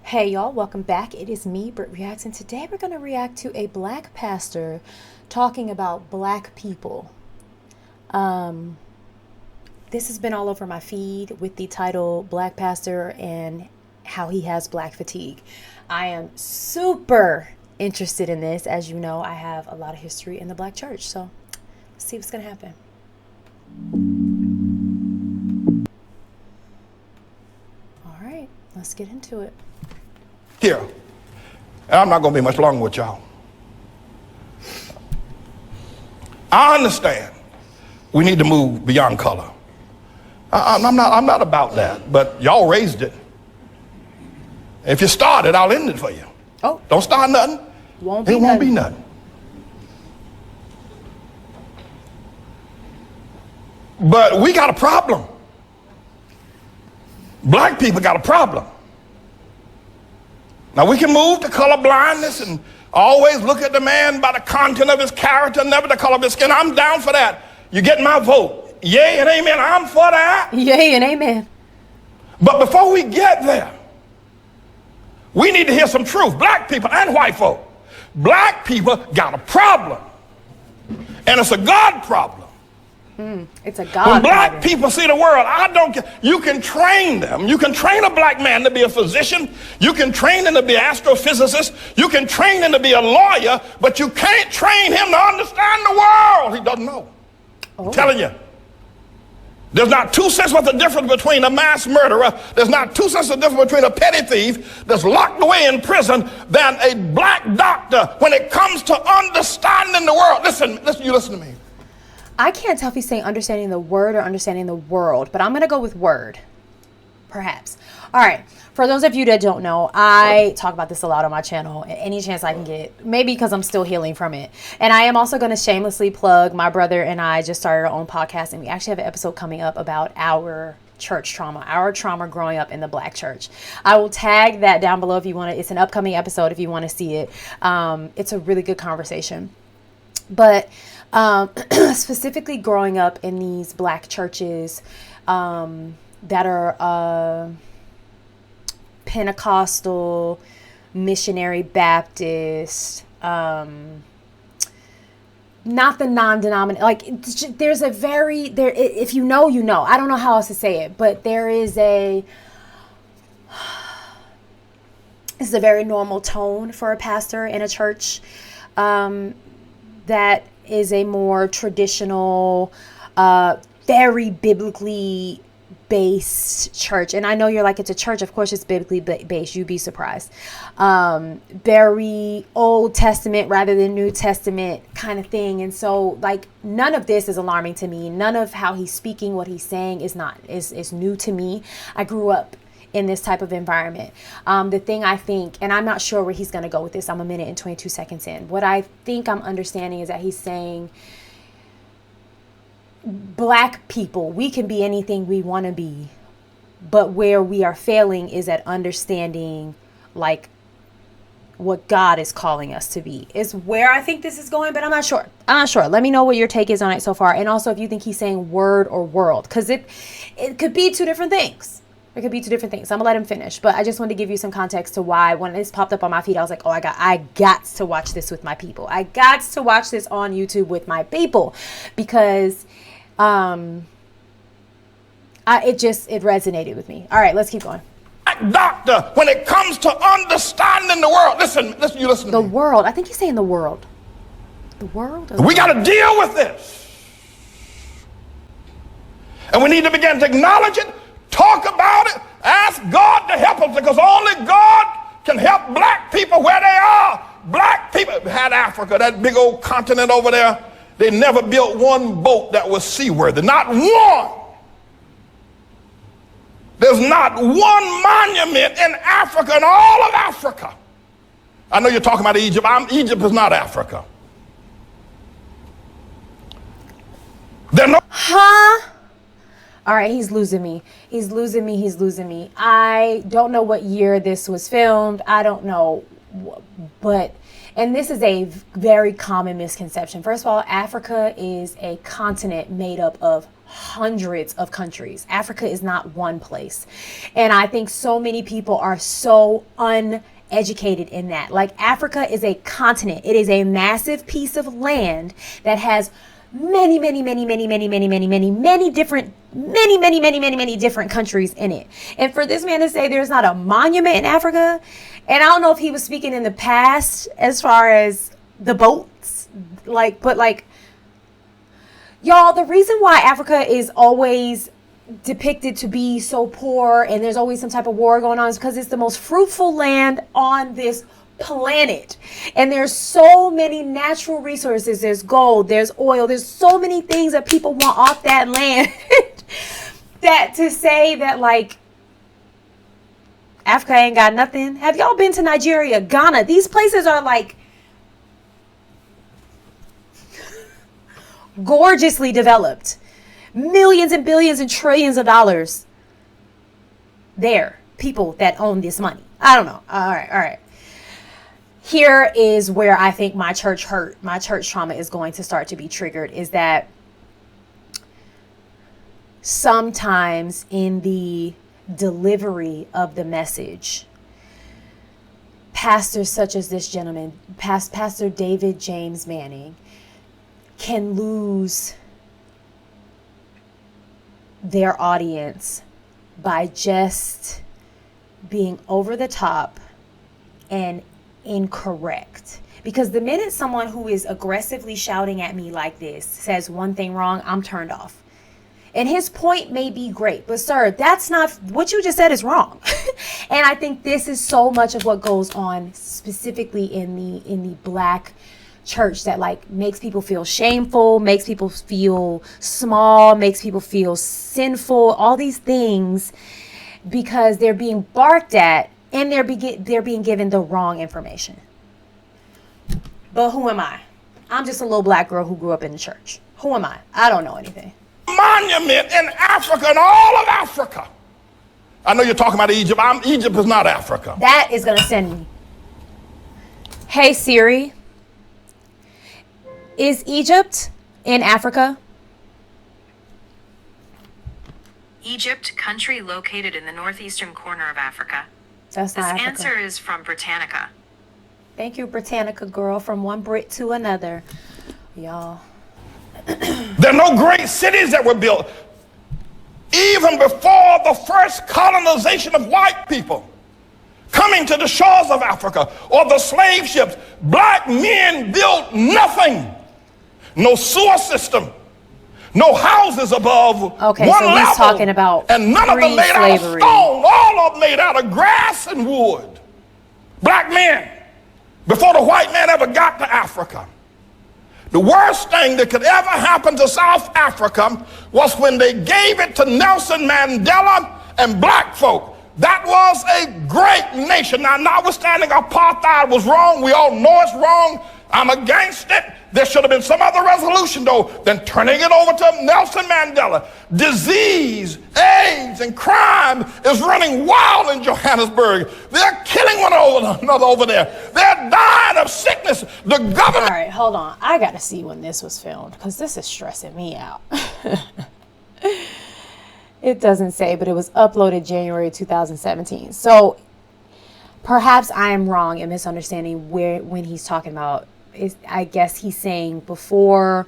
Hey y'all, welcome back. It is me, Britt Reacts, and today we're going to react to a black pastor talking about black people. This has been all over my feed with the title Black Pastor and how he has black fatigue. I am super interested in this. As you know, I have a lot of history in the black church, so let's see what's going to happen. All right, let's get into it. Here, and I'm not going to be much longer with y'all. I understand we need to move beyond color. I'm not about that, but y'all raised it. If you start it, I'll end it for you. Oh, Don't start nothing. It won't be nothing. But we got a problem. Black people got a problem. Now, we can move to color blindness and always look at the man by the content of his character, never the color of his skin. I'm down for that. You get my vote. Yay and amen. I'm for that. Yay and amen. But before we get there, we need to hear some truth. Black people and white folk. Black people got a problem. And it's a God problem. It's a God When black problem. people see the world, I don't care. You can train them. You can train a black man to be a physician. You can train him to be an astrophysicist. You can train him to be a lawyer, but you can't train him to understand the world. He doesn't know. I'm telling you. There's not 2 cents worth of difference between a mass murderer. There's not 2 cents of difference between a petty thief that's locked away in prison than a black doctor when it comes to understanding the world. Listen, you listen to me. I can't tell if he's saying understanding the word or understanding the world, but I'm going to go with word, perhaps. All right. For those of you that don't know, I talk about this a lot on my channel, any chance I can get, maybe because I'm still healing from it. And I am also going to shamelessly plug, my brother and I just started our own podcast, and we actually have an episode coming up about our church trauma, our trauma growing up in the black church. I will tag that down below if you want to. It's an upcoming episode if you want to see it. It's a really good conversation. But specifically growing up in these black churches that are Pentecostal, missionary Baptist, not the non-denominational, like there's a very, there, if you know, you know. I don't know how else to say it, but there is it's a very normal tone for a pastor in a church that is a more traditional, very biblically based church. And I know you're like, it's a church. Of course, it's biblically based. You'd be surprised. Very Old Testament rather than New Testament kind of thing. And so, like, none of this is alarming to me. None of how he's speaking, what he's saying is new to me. I grew up in this type of environment. The thing I think, and I'm not sure where he's going to go with this. I'm a minute and 22 seconds in. What I think I'm understanding is that he's saying black people, we can be anything we want to be, but where we are failing is at understanding like what God is calling us to be, is where I think this is going, but I'm not sure. Let me know what your take is on it so far. And also if you think he's saying word or world, because it could be two different things. It could be two different things. I'm gonna let him finish, but I just wanted to give you some context to why when this popped up on my feed, I was like, oh, I got to watch this with my people. I got to watch this on YouTube with my people, because it resonated with me. All right, let's keep going. Doctor, when it comes to understanding the world, listen, you listen to the me. World. I think he's saying the world. The world. We got to deal with this, and we need to begin to acknowledge it. Talk about it. Ask God to help us, because only God can help black people where they are. Black people had Africa, that big old continent over there. They never built one boat that was seaworthy. Not one. There's not one monument in Africa, in all of Africa. I know you're talking about Egypt. Egypt is not Africa. There no. Huh? All right, he's losing me. He's losing me. I don't know what year this was filmed. I don't know, but And this is a very common misconception. First of all, Africa is a continent made up of hundreds of countries. Africa is not one place. And I think so many people are so uneducated in that. Like, Africa is a continent. It is a massive piece of land that has many different countries in it. And for this man to say there's not a monument in Africa, and I don't know if he was speaking in the past as far as the boats, but y'all, the reason why Africa is always depicted to be so poor and there's always some type of war going on is because it's the most fruitful land on this planet. And there's so many natural resources. There's gold, there's oil, there's so many things that people want off that land that to say that like Africa ain't got nothing. Have y'all been to Nigeria, Ghana? These places are like gorgeously developed. Millions and billions and trillions of dollars there. People that own this money. I don't know. All right. Here is where I think my church hurt, my church trauma is going to start to be triggered, is that sometimes in the delivery of the message, pastors such as this gentleman, Pastor David James Manning, can lose their audience by just being over the top and incorrect. Because the minute someone who is aggressively shouting at me like this says one thing wrong, I'm turned off. And his point may be great, but sir, that's not what you just said is wrong. And I think this is so much of what goes on specifically in the Black church that like makes people feel shameful, makes people feel small, makes people feel sinful, all these things, because they're being barked at and they're being given the wrong information. But who am I? I'm just a little Black girl who grew up in the church. Who am I? I don't know anything. Monument in Africa and all of Africa. I know you're talking about Egypt. Egypt is not Africa. That is going to send me. Hey Siri, is Egypt in Africa? Egypt, country located in the northeastern corner of Africa. That's not This Africa. answer is from Britannica. Thank you, Britannica girl, from one Brit to another. Y'all. There are no great cities that were built. Even before the first colonization of white people coming to the shores of Africa or the slave ships, Black men built nothing. No sewer system, no houses above one so level. he's talking about and none of them made out of stone. All of them made out of grass and wood. Black men, before the white man ever got to Africa. The worst thing that could ever happen to South Africa was when they gave it to Nelson Mandela and Black folk. That was a great nation. Now, notwithstanding apartheid was wrong, we all know it's wrong. I'm against it. There should have been some other resolution, though, than turning it over to Nelson Mandela. Disease, AIDS, and crime is running wild in Johannesburg. They're killing one another over there. They're dying of sickness. The government... All right, hold on. I got to see when this was filmed because this is stressing me out. It doesn't say, but it was uploaded January 2017. So perhaps I am wrong in misunderstanding when he's talking about... I guess he's saying before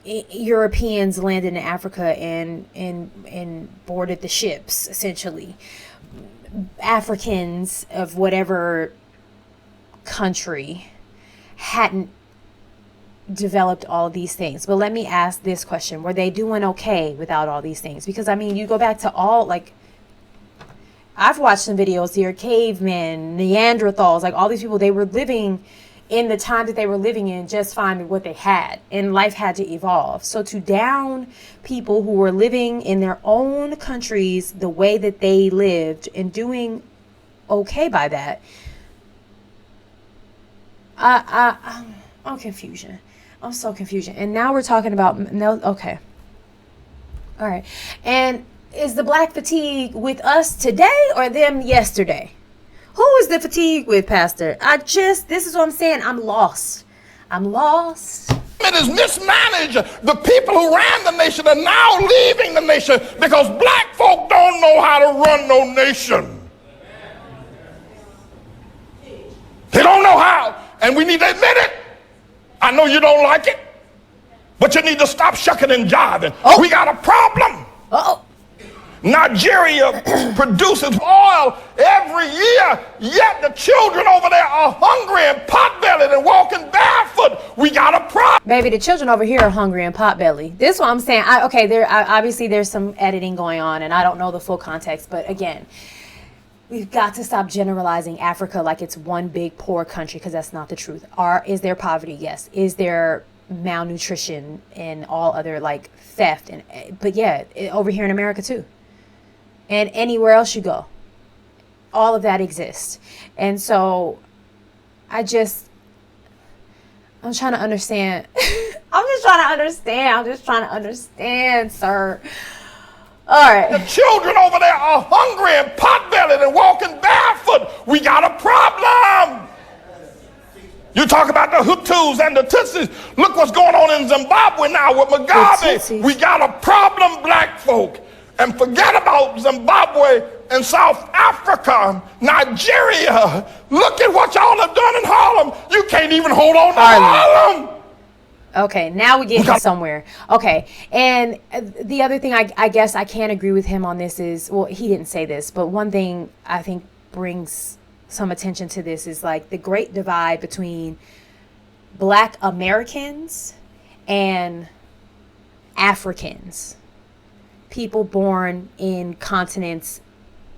Europeans landed in Africa and boarded the ships, essentially, Africans of whatever country hadn't developed all of these things. But let me ask this question. Were they doing okay without all these things? Because, I mean, you go back to all, like, I've watched some videos here, cavemen, Neanderthals, like all these people, they were living in the time that they were living in just fine with what they had, and life had to evolve. So to down people who were living in their own countries the way that they lived and doing okay by that, I'm confusion. I'm so confusion. And now we're talking about, no, okay. All right. And is the Black fatigue with us today or them yesterday? Who is the fatigue with, Pastor? This is what I'm saying. I'm lost. It is mismanaged. The people who ran the nation are now leaving the nation because black folk don't know how to run no nation. They don't know how, and we need to admit it. I know you don't like it, but you need to stop shucking and jiving. Oh. We got a problem. Uh-oh. Nigeria produces oil every year, yet the children over there are hungry and pot-bellied and walking barefoot. We got a problem. Baby, the children over here are hungry and pot-bellied. This is what I'm saying. Obviously there's some editing going on, and I don't know the full context, but again, we've got to stop generalizing Africa like it's one big poor country, because that's not the truth. Is there poverty? Yes. Is there malnutrition and all other like theft? But yeah, over here in America too. And anywhere else you go, all of that exists. And so I'm trying to understand. I'm just trying to understand, sir. All right. The children over there are hungry and pot-bellied and walking barefoot. We got a problem. You talk about the Hutus and the Tutsis. Look what's going on in Zimbabwe now with Mugabe. We got a problem, black folk. And forget about Zimbabwe and South Africa, Nigeria. Look at what y'all have done in Harlem. You can't even hold on to Harlem. Okay, now we're getting somewhere. Okay, and the other thing I guess I can't agree with him on this is, well, he didn't say this, but one thing I think brings some attention to this is like the great divide between black Americans and Africans. People born in countries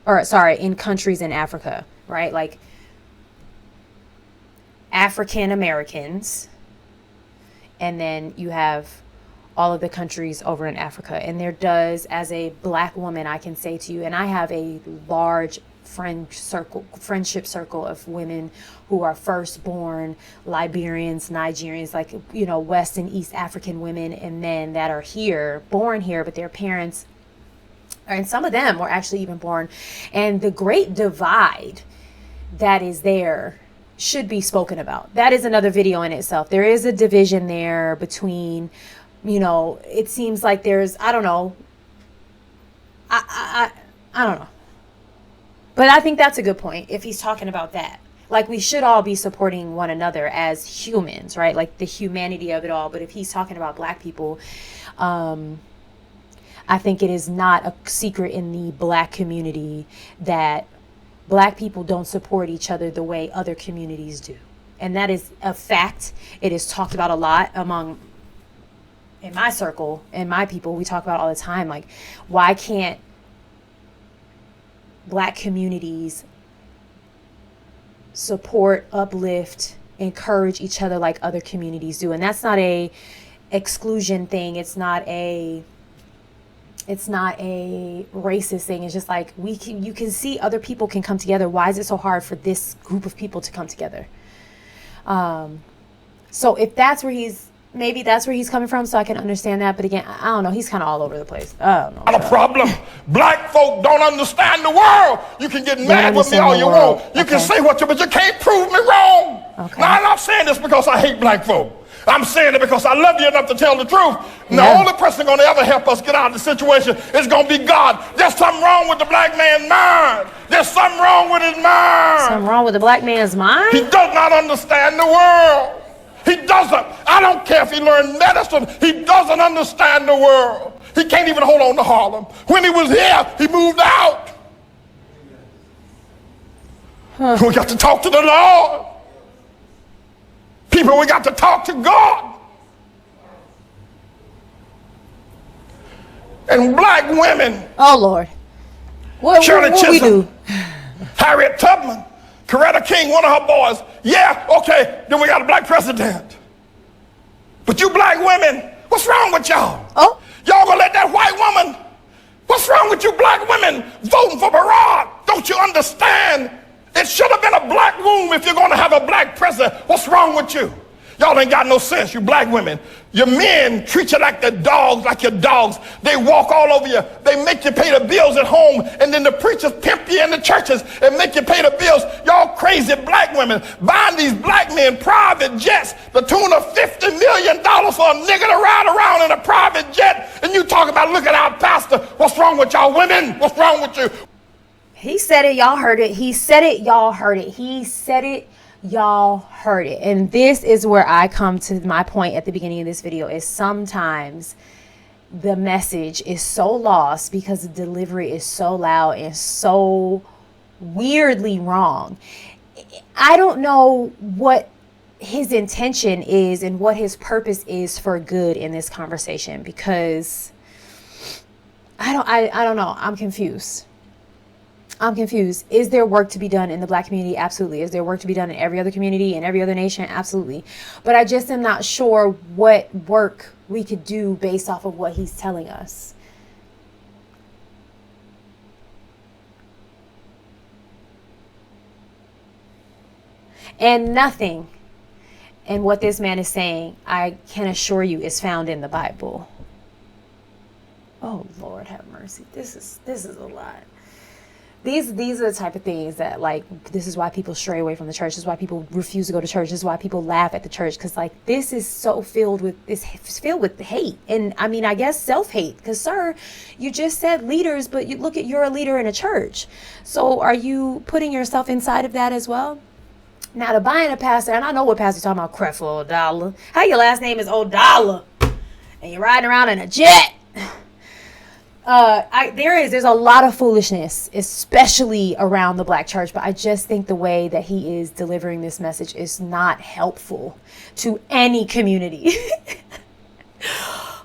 in Africa, right? Like African Americans, and then you have all of the countries over in Africa. And there does, as a black woman, I can say to you, and I have a large friendship circle of women who are firstborn Liberians, Nigerians, like, you know, West and East African women and men that are here, born here, but their parents, and some of them were actually even born. And the great divide that is there should be spoken about. That is another video in itself. There is a division there between, you know, it seems like there's, I don't know. I don't know. But I think that's a good point if he's talking about that. Like, we should all be supporting one another as humans, right? Like the humanity of it all. But if he's talking about black people, I think it is not a secret in the black community that black people don't support each other the way other communities do. And that is a fact. It is talked about a lot in my circle, and my people. We talk about all the time, like, why can't black communities support, uplift, encourage each other like other communities do? And that's not a exclusion thing. It's not a racist thing. It's just like, you can see other people can come together. Why is it so hard for this group of people to come together? So if that's where maybe that's where he's coming from, so I can understand that. But again, I don't know. He's kind of all over the place. I don't know. Not a problem. Black folk don't understand the world. You can get mad with me all you want. You can say what but you can't prove me wrong. Okay. Now, I'm not saying this because I hate black folk. I'm saying it because I love you enough to tell the truth. And the only person going to ever help us get out of the situation is going to be God. There's something wrong with the black man's mind. There's something wrong with his mind. Something wrong with the black man's mind? He does not understand the world. He doesn't. I don't care if he learned medicine. He doesn't understand the world. He can't even hold on to Harlem. When he was here, he moved out. We got to talk to the Lord. People, we got to talk to God. And black women. Oh, Lord. What we do? Harriet Tubman, Coretta King, one of her boys. Yeah, okay, then we got a black president. But you black women, what's wrong with y'all? Oh. Y'all gonna let that white woman, what's wrong with you black women voting for Barack? Don't you understand? It should have been a black room if you're gonna have a black president. What's wrong with you? Y'all ain't got no sense, you black women. Your men treat you like the dogs, like your dogs. They walk all over you. They make you pay the bills at home, and then the preachers pimp you in the churches and make you pay the bills. Y'all crazy black women, buying these black men private jets, the tune of $50 million for a nigga to ride around in a private jet. And you talk about, look at our pastor. What's wrong with y'all women? What's wrong with you? He said it, y'all heard it. He said it, y'all heard it. He said it, y'all heard it. And this is where I come to my point at the beginning of this video, is sometimes the message is so lost because the delivery is so loud and so weirdly wrong. I don't know what his intention is and what his purpose is for good in this conversation, because I don't know. I'm confused. Is there work to be done in the black community? Absolutely. Is there work to be done in every other community, in every other nation? Absolutely. But I just am not sure what work we could do based off of what he's telling us. And nothing in what this man is saying, I can assure you, is found in the Bible. Oh, Lord have mercy. This is a lot. These are the type of things that, like, this is why people stray away from the church. This is why people refuse to go to church. This is why people laugh at the church. Because, like, this is so filled with hate. And, I mean, I guess self-hate. Because, sir, you just said leaders, but you look at, you're a leader in a church. So are you putting yourself inside of that as well? Now, to buying a pastor, and I know what pastor's talking about, crap for $1. How your last name is $1 and you're riding around in a jet. There's a lot of foolishness, especially around the black church, but I just think the way that he is delivering this message is not helpful to any community.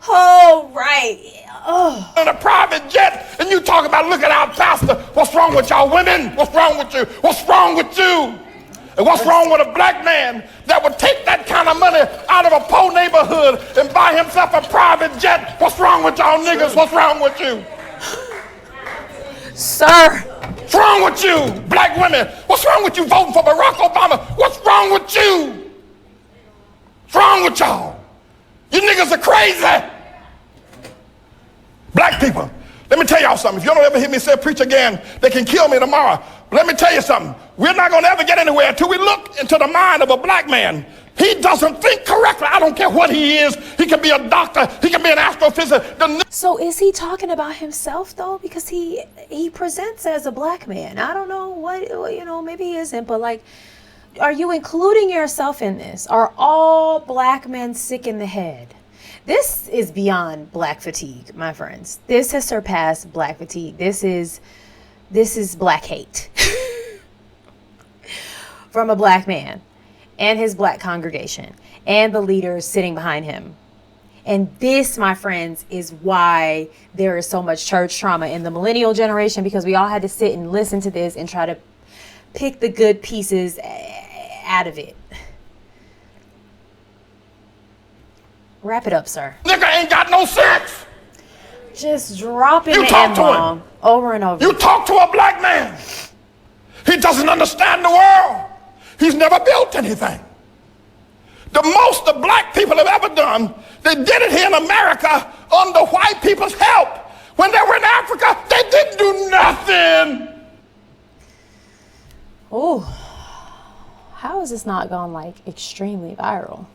Oh, right. Oh. In a private jet, and you talk about, look at our pastor. What's wrong with y'all women? What's wrong with you? What's wrong with you? And what's wrong with a black man that would take that kind of money out of a poor neighborhood and buy himself a private jet? What's wrong with y'all niggas? What's wrong with you? Sir. What's wrong with you, black women? What's wrong with you voting for Barack Obama? What's wrong with you? What's wrong with y'all? You niggas are crazy. Black people, let me tell y'all something. If you don't ever hear me say preach again, they can kill me tomorrow. But let me tell you something. We're not going to ever get anywhere until we look into the mind of a black man. He doesn't think correctly. I don't care what he is. He can be a doctor. He can be an astrophysicist. So is he talking about himself, though? Because he presents as a black man. I don't know what, maybe he isn't. But, like, are you including yourself in this? Are all black men sick in the head? This is beyond black fatigue, my friends. This has surpassed black fatigue. This is black hate from a black man and his black congregation and the leaders sitting behind him. And this, my friends, is why there is so much church trauma in the millennial generation, because we all had to sit and listen to this and try to pick the good pieces out of it. Wrap it up, sir. Nigga ain't got no sense. Just dropping the M-bomb over and over. You talk to a black man. He doesn't understand the world. He's never built anything. The most the black people have ever done, they did it here in America under white people's help. When they were in Africa, they didn't do nothing. Oh, how has this not gone, like, extremely viral?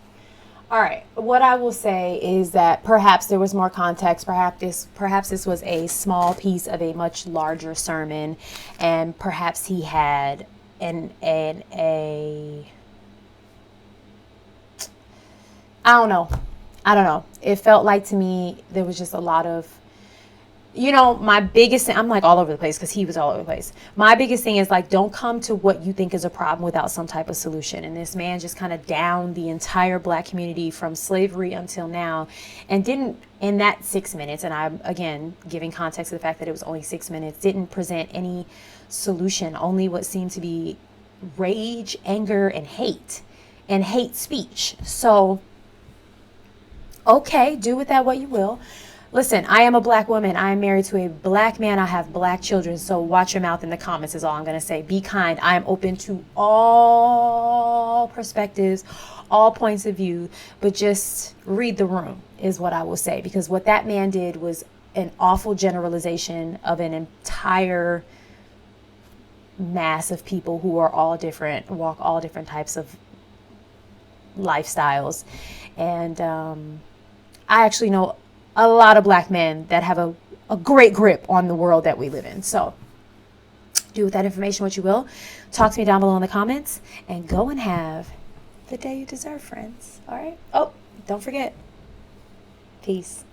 All right, what I will say is that perhaps there was more context. Perhaps this was a small piece of a much larger sermon, and perhaps he had I don't know. It felt like, to me, there was just a lot of, my biggest thing, I'm like all over the place because he was all over the place. My biggest thing is, like, don't come to what you think is a problem without some type of solution. And this man just kind of downed the entire black community from slavery until now, and didn't, in that 6 minutes, and I'm, again, giving context to the fact that it was only 6 minutes, didn't present any solution, only what seemed to be rage, anger, and hate speech. So, okay, do with that what you will. Listen, I am a black woman. I am married to a black man. I have black children. So watch your mouth in the comments is all I'm going to say. Be kind. I am open to all perspectives, all points of view, but just read the room is what I will say. Because what that man did was an awful generalization of an entire mass of people who are all different, walk all different types of lifestyles. And I actually know a lot of black men that have a great grip on the world that we live in. So do with that information what you will. Talk to me down below in the comments, and go and have the day you deserve, friends. All right? Oh, don't forget. Peace.